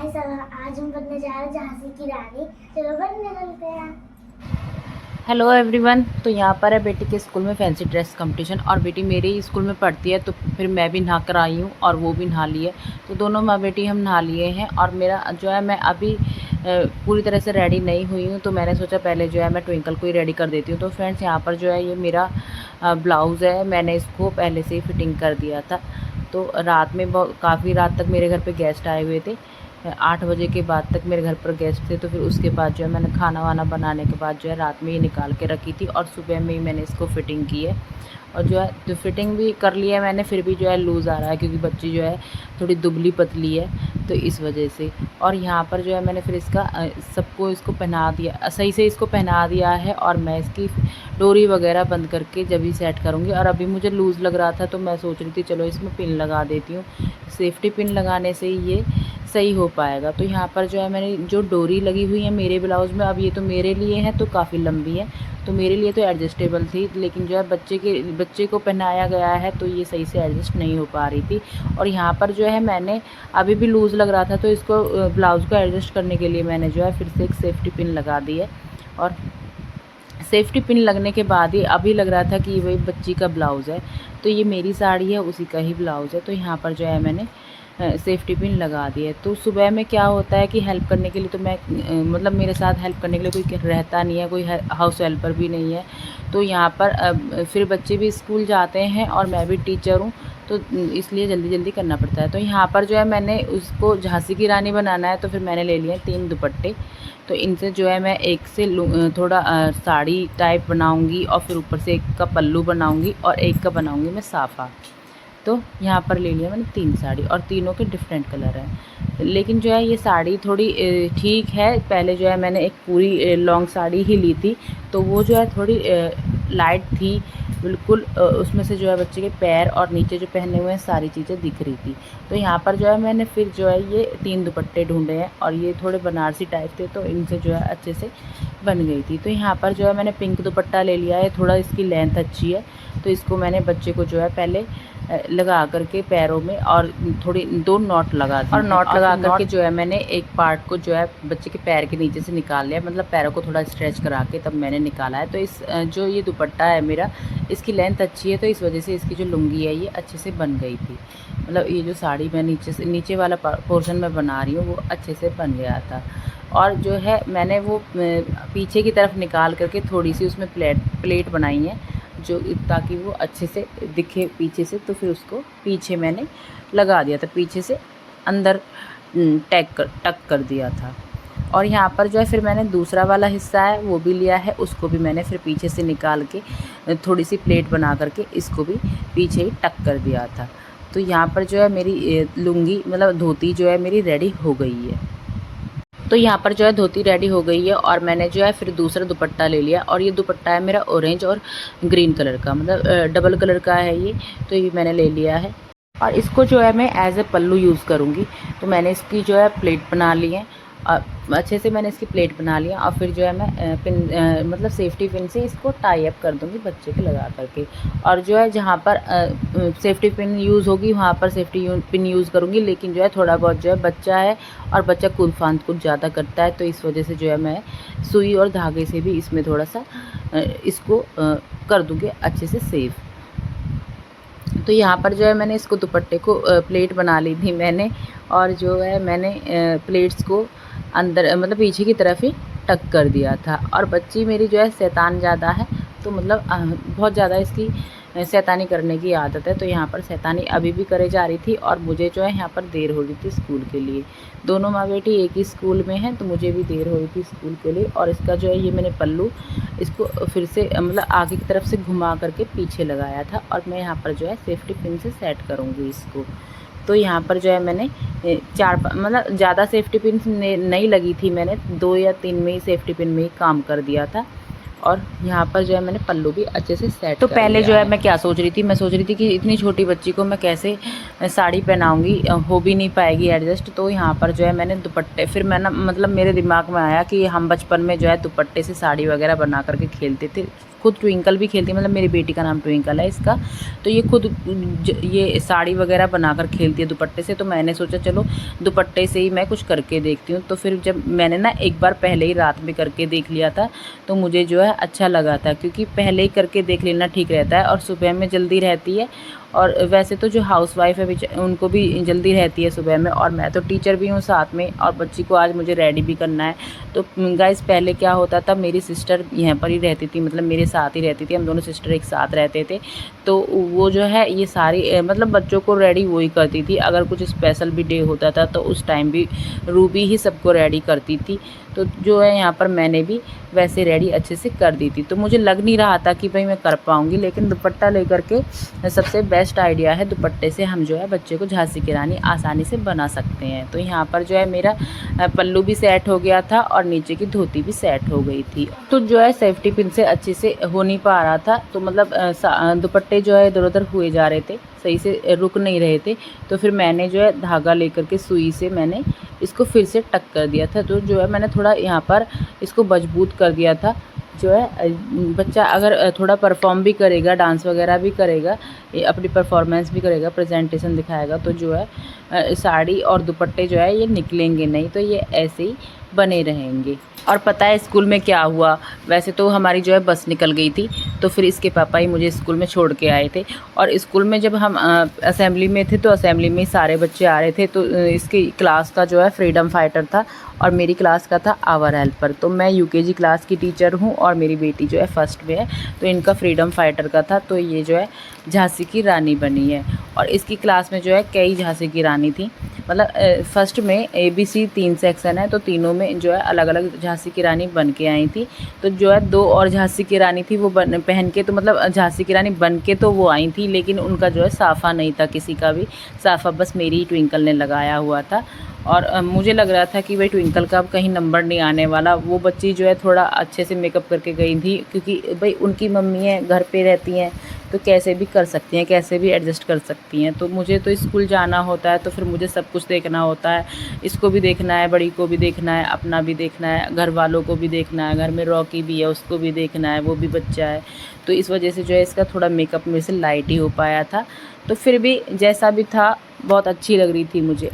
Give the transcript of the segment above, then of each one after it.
Guys, आज हम बनने जा रहे हैं झांसी की रानी। चलो बनने चलते हैं। Hello everyone. तो यहाँ पर है बेटी के स्कूल में फैंसी ड्रेस कंपटीशन, और बेटी मेरे ही स्कूल में पढ़ती है, तो फिर मैं भी नहा कर आई हूँ और वो भी नहा ली है। तो दोनों माँ बेटी हम नहा लिए हैं। और मेरा जो है, मैं अभी पूरी तरह से रेडी नहीं हुई हूँ, तो मैंने सोचा पहले जो है मैं ट्विंकल को ही रेडी कर देती हूँ। तो फ्रेंड्स, यहाँ पर जो है ये मेरा ब्लाउज़ है, मैंने इसको पहले से ही फिटिंग कर दिया था। तो रात में काफ़ी रात तक मेरे घर पे गेस्ट आए हुए थे। 8 बजे के बाद तक मेरे घर पर गेस्ट थे। तो फिर उसके बाद जो है मैंने खाना वाना बनाने के बाद जो है रात में ये निकाल के रखी थी, और सुबह में ही मैंने इसको फ़िटिंग की है। और जो है तो फ़िटिंग भी कर ली है मैंने, फिर भी जो है लूज़ आ रहा है, क्योंकि बच्ची जो है थोड़ी दुबली पतली है, तो इस वजह से। और यहाँ पर जो है मैंने फिर इसका सबको इसको पहना दिया, सही से इसको पहना दिया है। और मैं इसकी डोरी वगैरह बंद करके जब ही सेट करूँगी। और अभी मुझे लूज़ लग रहा था, तो मैं सोच रही थी चलो इसमें पिन लगा देती हूँ। सेफ्टी पिन लगाने से ही ये सही हो पाएगा। तो यहाँ पर जो है मैंने जो डोरी लगी हुई है मेरे ब्लाउज़ में, अब ये तो मेरे लिए है तो काफ़ी लंबी है, तो मेरे लिए तो एडजस्टेबल थी, लेकिन जो है बच्चे को पहनाया गया है तो ये सही से एडजस्ट नहीं हो पा रही थी। और यहाँ पर जो है मैंने अभी भी लूज़ लग रहा था, तो इसको ब्लाउज़ को एडजस्ट करने के लिए मैंने जो है फिर से एक सेफ्टी पिन लगा दी है। और सेफ्टी पिन लगने के बाद ही अभी लग रहा था कि ये वही बच्ची का ब्लाउज़ है, तो ये मेरी साड़ी है उसी का ही ब्लाउज़ है। तो यहाँ पर जो है मैंने सेफ्टी पिन लगा दी है। तो सुबह में क्या होता है कि हेल्प करने के लिए तो मैं मतलब मेरे साथ हेल्प करने के लिए कोई रहता नहीं है, कोई हाउस हेल्पर भी नहीं है। तो यहाँ पर फिर बच्चे भी स्कूल जाते हैं और मैं भी टीचर हूँ, तो इसलिए जल्दी जल्दी करना पड़ता है। तो यहाँ पर जो है मैंने उसको झांसी की रानी बनाना है, तो फिर मैंने ले लिए 3 दुपट्टे। तो इनसे जो है मैं एक से थोड़ा साड़ी टाइप बनाऊंगी, और फिर ऊपर से एक का पल्लू बनाऊंगी और एक का बनाऊंगी मैं साफ़ा। तो यहाँ पर ले लिया मैंने 3 साड़ी, और तीनों के डिफरेंट कलर हैं। लेकिन जो है ये साड़ी थोड़ी ठीक है। पहले जो है मैंने एक पूरी लॉन्ग साड़ी ही ली थी, तो वो जो है थोड़ी लाइट थी बिल्कुल। उसमें से जो है बच्चे के पैर और नीचे जो पहने हुए हैं सारी चीज़ें दिख रही थी। तो यहाँ पर जो है मैंने फिर जो है ये 3 दुपट्टे ढूंढे हैं, और ये थोड़े बनारसी टाइप थे, तो इनसे जो है अच्छे से बन गई थी। तो यहाँ पर जो है मैंने पिंक दुपट्टा ले लिया है, थोड़ा इसकी लेंथ अच्छी है, तो इसको मैंने बच्चे को जो है पहले लगा करके पैरों में और थोड़ी 2 नॉट लगा दी, और नॉट लगा करके जो है मैंने एक पार्ट को जो है बच्चे के पैर के नीचे से निकाल लिया, मतलब पैरों को थोड़ा स्ट्रेच करा के तब मैंने निकाला है। तो इस जो ये दुपट्टा है मेरा, इसकी लेंथ अच्छी है, तो इस वजह से इसकी जो लुंगी है ये अच्छे से बन गई थी। मतलब ये जो साड़ी मैं नीचे वाला पोर्शन में बना रही हूँ वो अच्छे से बन गया था। और जो है मैंने वो पीछे की तरफ निकाल करके थोड़ी सी उसमें प्लेट बनाई है, जो ताकि वो अच्छे से दिखे पीछे से। तो फिर उसको पीछे मैंने लगा दिया था, पीछे से अंदर टक कर दिया था। और यहाँ पर जो है फिर मैंने दूसरा वाला हिस्सा है वो भी लिया है, उसको भी मैंने फिर पीछे से निकाल के थोड़ी सी प्लेट बना करके इसको भी पीछे ही टक कर दिया था। तो यहाँ पर जो है मेरी लुंगी मतलब धोती जो है मेरी रेडी हो गई है। तो यहाँ पर जो है धोती रेडी हो गई है, और मैंने जो है फिर दूसरा दुपट्टा ले लिया, और ये दुपट्टा है मेरा ऑरेंज और ग्रीन कलर का, मतलब डबल कलर का है ये। तो ये मैंने ले लिया है, और इसको जो है मैं एज ए पल्लू यूज़ करूँगी। तो मैंने इसकी जो है प्लेट बना ली है, और अच्छे से मैंने इसकी प्लेट बना लिया, और फिर जो है मैं मतलब सेफ्टी पिन से इसको टाई अप कर दूँगी बच्चे के लगा करके। और जो है जहाँ पर सेफ्टी पिन यूज़ होगी वहाँ पर पिन यूज़ करूँगी, लेकिन जो है थोड़ा बहुत जो है बच्चा है और बच्चा कूद फांद कुछ ज़्यादा करता है, तो इस वजह से जो है मैं सुई और धागे से भी इसमें थोड़ा सा इसको कर दूँगी अच्छे से सेफ। तो यहाँ पर जो है मैंने इसको दुपट्टे को प्लेट बना ली थी मैंने, और जो है मैंने प्लेट्स को अंदर मतलब पीछे की तरफ ही टक कर दिया था। और बच्ची मेरी जो है शैतान ज़्यादा है, तो मतलब बहुत ज़्यादा इसकी शैतानी करने की आदत है। तो यहाँ पर शैतानी अभी भी करे जा रही थी, और मुझे जो है यहाँ पर देर हो रही थी स्कूल के लिए। दोनों माँ बेटी एक ही स्कूल में हैं, तो मुझे भी देर हो रही थी स्कूल के लिए। और इसका जो है ये मैंने पल्लू इसको फिर से मतलब आगे की तरफ से घुमा करके पीछे लगाया था, और मैं यहाँ पर जो है सेफ्टी पिन से सेट करूँगी इसको। तो यहाँ पर जो है मैंने मतलब ज़्यादा सेफ्टी पिन नहीं लगी थी, मैंने 2 या 3 में ही सेफ्टी पिन में ही काम कर दिया था। और यहाँ पर जो है मैंने पल्लू भी अच्छे से सेट तो पहले जो है मैं क्या सोच रही थी, मैं सोच रही थी कि इतनी छोटी बच्ची को मैं कैसे साड़ी पहनाऊंगी, हो भी नहीं पाएगी एडजस्ट। तो यहाँ पर जो है मैंने दुपट्टे, फिर मैं मतलब मेरे दिमाग में आया कि हम बचपन में जो है दुपट्टे से साड़ी वगैरह बना करके खेलते थे, खुद ट्विंकल भी खेलती है, मतलब मेरी बेटी का नाम ट्विंकल है इसका। तो ये खुद ये साड़ी वगैरह बनाकर खेलती है दुपट्टे से। तो मैंने सोचा चलो दुपट्टे से ही मैं कुछ करके देखती हूँ। तो फिर जब मैंने ना एक बार पहले ही रात में करके देख लिया था तो मुझे जो है अच्छा लगा था, क्योंकि पहले ही करके देख लेना ठीक रहता है और सुबह में जल्दी रहती है। और वैसे तो जो हाउसवाइफ है उनको भी जल्दी रहती है सुबह में, और मैं तो टीचर भी हूँ साथ में, और बच्ची को आज मुझे रेडी भी करना है। तो गाइस पहले क्या होता था, मेरी सिस्टर यहाँ पर ही रहती थी, मतलब मेरे साथ ही रहती थी, हम दोनों सिस्टर एक साथ रहते थे। तो वो जो है ये सारी मतलब बच्चों को रेडी वही करती थी। अगर कुछ स्पेशल भी डे होता था तो उस टाइम भी रूबी ही सबको रेडी करती थी। तो जो है यहाँ पर मैंने भी वैसे रेडी अच्छे से कर दी थी। तो मुझे लग नहीं रहा था कि भाई मैं कर पाऊँगी, लेकिन दुपट्टा लेकर के सबसे बेस्ट आइडिया है, दुपट्टे से हम जो है बच्चे को झांसी की रानी आसानी से बना सकते हैं। तो यहाँ पर जो है मेरा पल्लू भी सेट हो गया था और नीचे की धोती भी सेट हो गई थी। तो जो है सेफ्टी पिन से अच्छे से हो नहीं पा रहा था, तो मतलब दुपट्टे जो है इधर उधर हुए जा रहे थे, सही से रुक नहीं रहे थे। तो फिर मैंने जो है धागा लेकर के सुई से मैंने इसको फिर से टक कर दिया था। तो जो है मैंने थोड़ा यहाँ पर इसको मजबूत कर दिया था। जो है बच्चा अगर थोड़ा परफॉर्म भी करेगा, डांस वगैरह भी करेगा, अपनी परफॉर्मेंस भी करेगा, प्रेजेंटेशन दिखाएगा, तो जो है साड़ी और दुपट्टे जो है ये निकलेंगे नहीं, तो ये ऐसे ही बने रहेंगे। और पता है स्कूल में क्या हुआ, वैसे तो हमारी जो है बस निकल गई थी, तो फिर इसके पापा ही मुझे स्कूल में छोड़ के आए थे। और स्कूल में जब हम असेंबली में थे तो असेंबली में ही सारे बच्चे आ रहे थे। तो इसकी क्लास का जो है फ्रीडम फाइटर था और मेरी क्लास का था आवर हेल्पर। तो मैं यूकेजी क्लास की टीचर हूँ और मेरी बेटी जो है फर्स्ट में है, तो इनका फ्रीडम फाइटर का था। तो ये जो है झांसी की रानी बनी है। और इसकी क्लास में जो है कई झांसी की रानी थी, मतलब फर्स्ट में ABC 3 सेक्शन है, तो तीनों में जो है अलग अलग झांसी की रानी बन के आई थी। तो जो है 2 और झांसी की रानी थी वो पहन के, तो मतलब झांसी की रानी बन के तो वो आई थी, लेकिन उनका जो है साफ़ा नहीं था किसी का भी, साफ़ा बस मेरी ही ट्विंकल ने लगाया हुआ था। और मुझे लग रहा था कि भाई ट्विंकल का अब कहीं नंबर नहीं आने वाला। वो बच्ची जो है थोड़ा अच्छे से मेकअप करके गई थी, क्योंकि भाई उनकी मम्मी है, घर पे रहती हैं, तो कैसे भी कर सकती हैं, कैसे भी एडजस्ट कर सकती हैं। तो मुझे तो स्कूल जाना होता है, तो फिर मुझे सब कुछ देखना होता है, इसको भी देखना है, बड़ी को भी देखना है, अपना भी देखना है, घर वालों को भी देखना है, घर में रॉकी भी है उसको भी देखना है, वो भी बच्चा है। तो इस वजह से जो है इसका थोड़ा मेकअप मेरे से लाइट ही हो पाया था। तो फिर भी जैसा भी था बहुत अच्छी लग रही थी मुझे,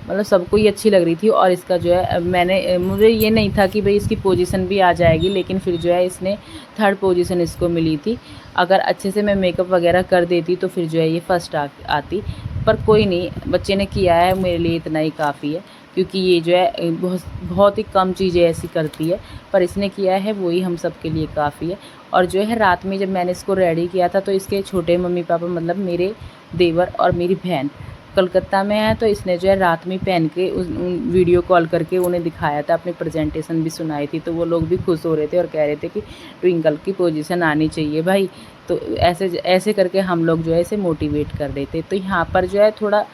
मतलब सबको ही अच्छी लग रही थी। और इसका जो है मुझे ये नहीं था कि भाई इसकी पोजीशन भी आ जाएगी, लेकिन फिर जो है इसने 3rd पोजीशन इसको मिली थी। अगर अच्छे से मैं मेकअप वगैरह कर देती तो फिर जो है ये फर्स्ट आती, पर कोई नहीं, बच्चे ने किया है, मेरे लिए इतना ही काफ़ी है, क्योंकि ये जो है बहुत ही कम चीज़ें ऐसी करती है, पर इसने किया है वही हम सब के लिए काफ़ी है। और जो है रात में जब मैंने इसको रेडी किया था तो इसके छोटे मम्मी पापा, मतलब मेरे देवर और मेरी बहन कलकत्ता में है, तो इसने जो है रात में पहन के वीडियो कॉल करके उन्हें दिखाया था, अपनी प्रेजेंटेशन भी सुनाई थी। तो वो लोग भी खुश हो रहे थे और कह रहे थे कि ट्विंकल की पोजीशन आनी चाहिए भाई। तो ऐसे करके हम लोग जो है इसे मोटिवेट कर रहे थे। तो यहाँ पर जो है थोड़ा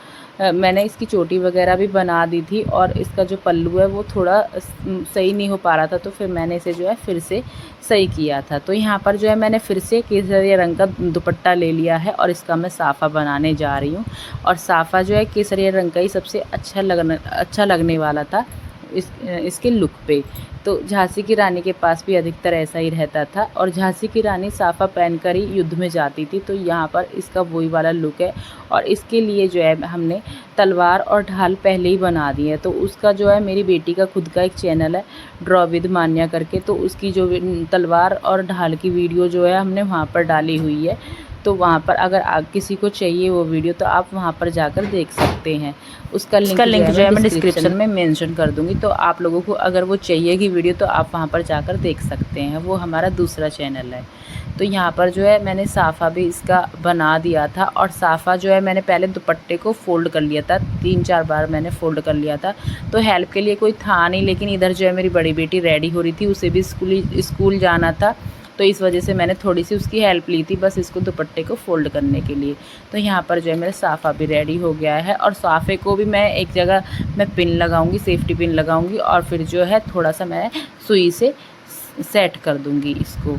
मैंने इसकी चोटी वगैरह भी बना दी थी, और इसका जो पल्लू है वो थोड़ा सही नहीं हो पा रहा था, तो फिर मैंने इसे जो है फिर से सही किया था। तो यहाँ पर जो है मैंने फिर से केसरिया रंग का दुपट्टा ले लिया है और इसका मैं साफ़ा बनाने जा रही हूँ। और साफ़ा जो है केसरिया रंग का ही सबसे अच्छा लगने वाला था इसके लुक पे। तो झांसी की रानी के पास भी अधिकतर ऐसा ही रहता था, और झांसी की रानी साफ़ा पहनकर ही युद्ध में जाती थी। तो यहाँ पर इसका वही वाला लुक है, और इसके लिए जो है हमने तलवार और ढाल पहले ही बना दी है। तो उसका जो है मेरी बेटी का खुद का एक चैनल है ड्रॉ विद मान्या करके, तो उसकी जो तलवार और ढाल की वीडियो जो है हमने वहाँ पर डाली हुई है। तो वहाँ पर अगर किसी को चाहिए वो वीडियो तो आप वहाँ पर जाकर देख सकते हैं। उसका लिंक जो है मैं डिस्क्रिप्शन में मेंशन कर दूँगी। तो आप लोगों को अगर वो चाहिएगी वीडियो तो आप वहाँ पर जाकर देख सकते हैं, वो हमारा दूसरा चैनल है। तो यहाँ पर जो है मैंने साफ़ा भी इसका बना दिया था, और साफ़ा जो है मैंने पहले दुपट्टे को फ़ोल्ड कर लिया था, 3-4 बार मैंने फ़ोल्ड कर लिया था। तो हेल्प के लिए कोई था नहीं, लेकिन इधर जो है मेरी बड़ी बेटी रेडी हो रही थी, उसे भी स्कूल जाना था, तो इस वजह से मैंने थोड़ी सी उसकी हेल्प ली थी, बस इसको दुपट्टे को फ़ोल्ड करने के लिए। तो यहाँ पर जो है मेरा साफ़ा भी रेडी हो गया है, और साफ़े को भी मैं एक जगह मैं पिन लगाऊंगी, सेफ्टी पिन लगाऊंगी, और फिर जो है थोड़ा सा मैं सुई से सेट कर दूंगी इसको।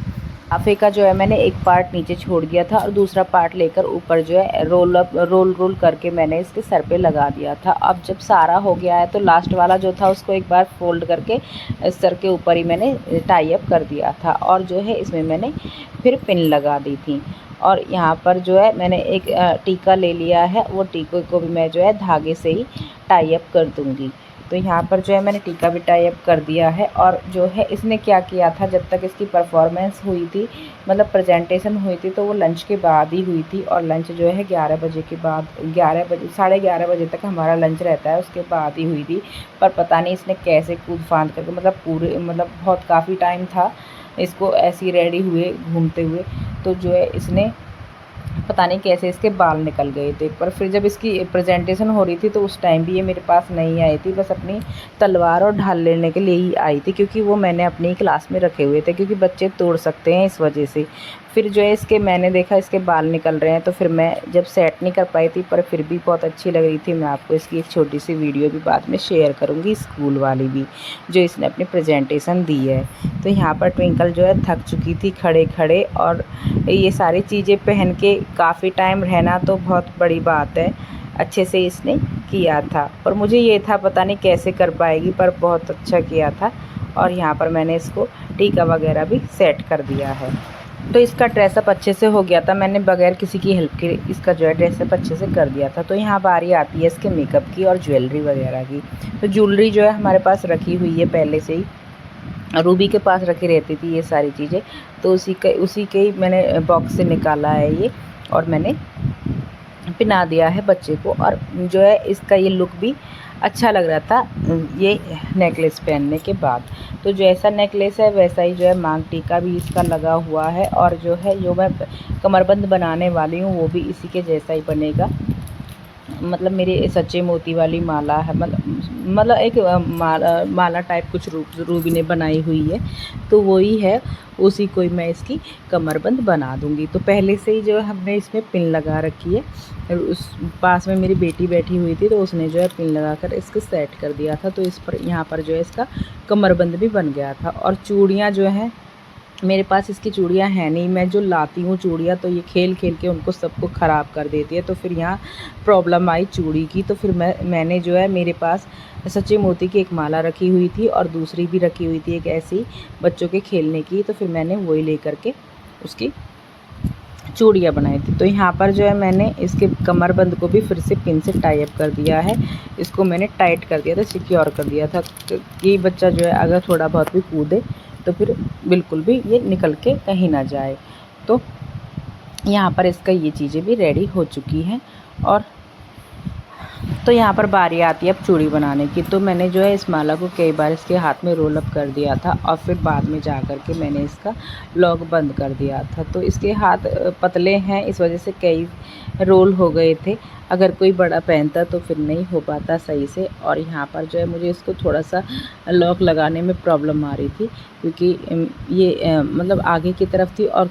लिफाफे का जो है मैंने एक पार्ट नीचे छोड़ दिया था और दूसरा पार्ट लेकर ऊपर जो है रोल करके मैंने इसके सर पे लगा दिया था। अब जब सारा हो गया है तो लास्ट वाला जो था उसको एक बार फोल्ड करके सर के ऊपर ही मैंने टाई अप कर दिया था और जो है इसमें मैंने फिर पिन लगा दी थी। और यहाँ पर जो है मैंने एक टीका ले लिया है, वो टीके को भी मैं जो है धागे से ही टाई अप कर दूँगी। तो यहाँ पर जो है मैंने टीका भी टाई अप कर दिया है। और जो है इसने क्या किया था, जब तक इसकी परफॉर्मेंस हुई थी, मतलब प्रेजेंटेशन हुई थी, तो वो लंच के बाद ही हुई थी। और लंच जो है 11 बजे के बाद, 11 बजे, 11:30 बजे तक हमारा लंच रहता है, उसके बाद ही हुई थी। पर पता नहीं इसने कैसे कूद फांद करके, मतलब पूरे, मतलब बहुत काफ़ी टाइम था इसको ऐसे ही रेडी हुए घूमते हुए, तो जो है इसने पता नहीं कैसे इसके बाल निकल गए थे। पर फिर जब इसकी प्रेजेंटेशन हो रही थी तो उस टाइम भी ये मेरे पास नहीं आई थी, बस अपनी तलवार और ढाल लेने के लिए ही आई थी, क्योंकि वो मैंने अपनी क्लास में रखे हुए थे, क्योंकि बच्चे तोड़ सकते हैं इस वजह से। फिर जो है इसके मैंने देखा इसके बाल निकल रहे हैं, तो फिर मैं जब सेट नहीं कर पाई थी, पर फिर भी बहुत अच्छी लग रही थी। मैं आपको इसकी एक छोटी सी वीडियो भी बाद में शेयर करूँगी, स्कूल वाली भी, जो इसने अपनी प्रेजेंटेशन दी है। तो यहाँ पर ट्विंकल जो है थक चुकी थी खड़े खड़े, और ये सारी चीज़ें पहन के काफ़ी टाइम रहना तो बहुत बड़ी बात है। अच्छे से इसने किया था, पर मुझे ये था पता नहीं कैसे कर पाएगी, पर बहुत अच्छा किया था। और यहाँ पर मैंने इसको टीका वगैरह भी सेट कर दिया है। तो इसका ड्रेसअप अच्छे से हो गया था, मैंने बगैर किसी की हेल्प के इसका जो है ड्रेसअप अच्छे से कर दिया था। तो यहाँ बारी आती है इसके मेकअप की और ज्वेलरी वगैरह की। तो ज्वेलरी जो है हमारे पास रखी हुई है पहले से ही, रूबी के पास रखी रहती थी ये सारी चीज़ें, तो उसी के ही मैंने बॉक्स से निकाला है ये, और मैंने पहना दिया है बच्चे को। और जो है इसका ये लुक भी अच्छा लग रहा था ये नेकलेस पहनने के बाद। तो जैसा नेकलेस है वैसा ही जो है मांग टीका भी इसका लगा हुआ है, और जो है जो मैं कमरबंद बनाने वाली हूँ वो भी इसी के जैसा ही बनेगा। मतलब मेरे सच्चे मोती वाली माला है, मतलब एक माला टाइप कुछ रूबी ने बनाई हुई है, तो वही है, उसी को ही मैं इसकी कमरबंद बना दूंगी। तो पहले से ही जो है हमने इसमें पिन लगा रखी है, उस पास में मेरी बेटी बैठी हुई थी, तो उसने जो है पिन लगा कर इसको सेट कर दिया था। तो इस पर यहाँ पर जो है इसका कमरबंद भी बन गया था। और चूड़ियाँ जो हैं, मेरे पास इसकी चूड़ियाँ हैं नहीं, मैं जो लाती हूँ चूड़ियाँ तो ये खेल खेल के उनको सबको ख़राब कर देती है। तो फिर यहाँ प्रॉब्लम आई चूड़ी की, तो फिर मैंने जो है, मेरे पास सच्चे मोती की एक माला रखी हुई थी और दूसरी भी रखी हुई थी एक ऐसी बच्चों के खेलने की, तो फिर मैंने वही ले करके उसकी चूड़ियाँ बनाई थी। तो यहाँ पर जो है मैंने इसके कमरबंद को भी फिर से पिन से टाई अप कर दिया है, इसको मैंने टाइट कर दिया था, सिक्योर कर दिया था कि बच्चा जो है अगर थोड़ा बहुत भी कूदे तो फिर बिल्कुल भी ये निकल के कहीं ना जाए। तो यहाँ पर इसका ये चीज़ें भी रेडी हो चुकी हैं। और तो यहाँ पर बारी आती है अब चूड़ी बनाने की। तो मैंने जो है इस माला को कई बार इसके हाथ में रोल अप कर दिया था, और फिर बाद में जा कर के मैंने इसका लॉक बंद कर दिया था। तो इसके हाथ पतले हैं, इस वजह से कई रोल हो गए थे, अगर कोई बड़ा पहनता तो फिर नहीं हो पाता सही से। और यहाँ पर जो है मुझे इसको थोड़ा सा लॉक लगाने में प्रॉब्लम आ रही थी, क्योंकि ये मतलब आगे की तरफ थी और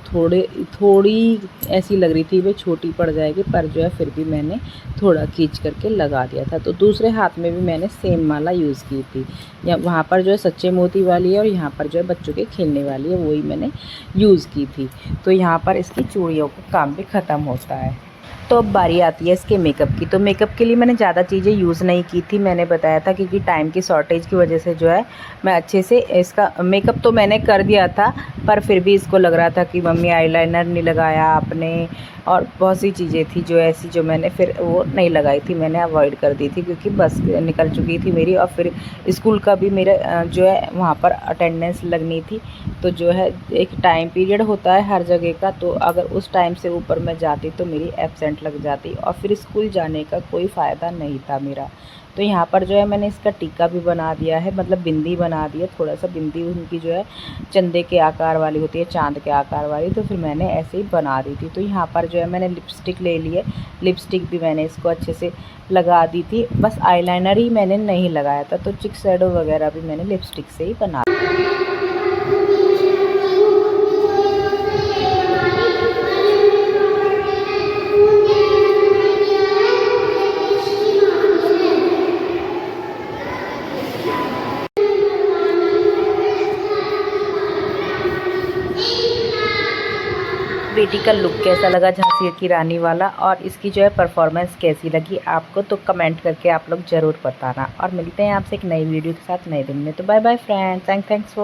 थोड़ी ऐसी लग रही थी वे छोटी पड़ जाएगी, पर जो है फिर भी मैंने थोड़ा खींच करके लगा दिया था। तो दूसरे हाथ में भी मैंने सेम माला यूज़ की थी, या वहाँ पर जो है सच्चे मोती वाली है और यहाँ पर जो है बच्चों के खेलने वाली है, वही मैंने यूज़ की थी। तो यहाँ पर इसकी चूड़ियों का काम भी ख़त्म होता है। तो अब बारी आती है इसके मेकअप की। तो मेकअप के लिए मैंने ज़्यादा चीज़ें यूज़ नहीं की थी, मैंने बताया था, क्योंकि टाइम की शॉर्टेज की वजह से जो है मैं अच्छे से इसका मेकअप तो मैंने कर दिया था, पर फिर भी इसको लग रहा था कि मम्मी आईलाइनर नहीं लगाया आपने, और बहुत सी चीज़ें थी जो ऐसी जो मैंने फिर वो नहीं लगाई थी, मैंने अवॉइड कर दी थी, क्योंकि बस निकल चुकी थी मेरी, और फिर स्कूल का भी मेरा जो है वहाँ पर अटेंडेंस लगनी थी। तो जो है एक टाइम पीरियड होता है हर जगह का, तो अगर उस टाइम से ऊपर मैं जाती तो मेरी एब्सेंट लग जाती, और फिर स्कूल जाने का कोई फ़ायदा नहीं था मेरा। तो यहाँ पर जो है मैंने इसका टीका भी बना दिया है, मतलब बिंदी बना दी है, थोड़ा सा बिंदी उनकी जो है चंदे के आकार वाली होती है, चांद के आकार वाली, तो फिर मैंने ऐसे ही बना दी थी। तो यहाँ पर जो है मैंने लिपस्टिक ले ली है, लिपस्टिक भी मैंने इसको अच्छे से लगा दी थी, बस आईलाइनर ही मैंने नहीं लगाया था। तो चिक शैडो वगैरह भी मैंने लिपस्टिक से ही बना बेटी का लुक कैसा लगा झांसी की रानी वाला, और इसकी जो है परफॉर्मेंस कैसी लगी आपको, तो कमेंट करके आप लोग ज़रूर बताना। और मिलते हैं आपसे एक नई वीडियो के साथ नए दिन में। तो bye bye friends, thanks for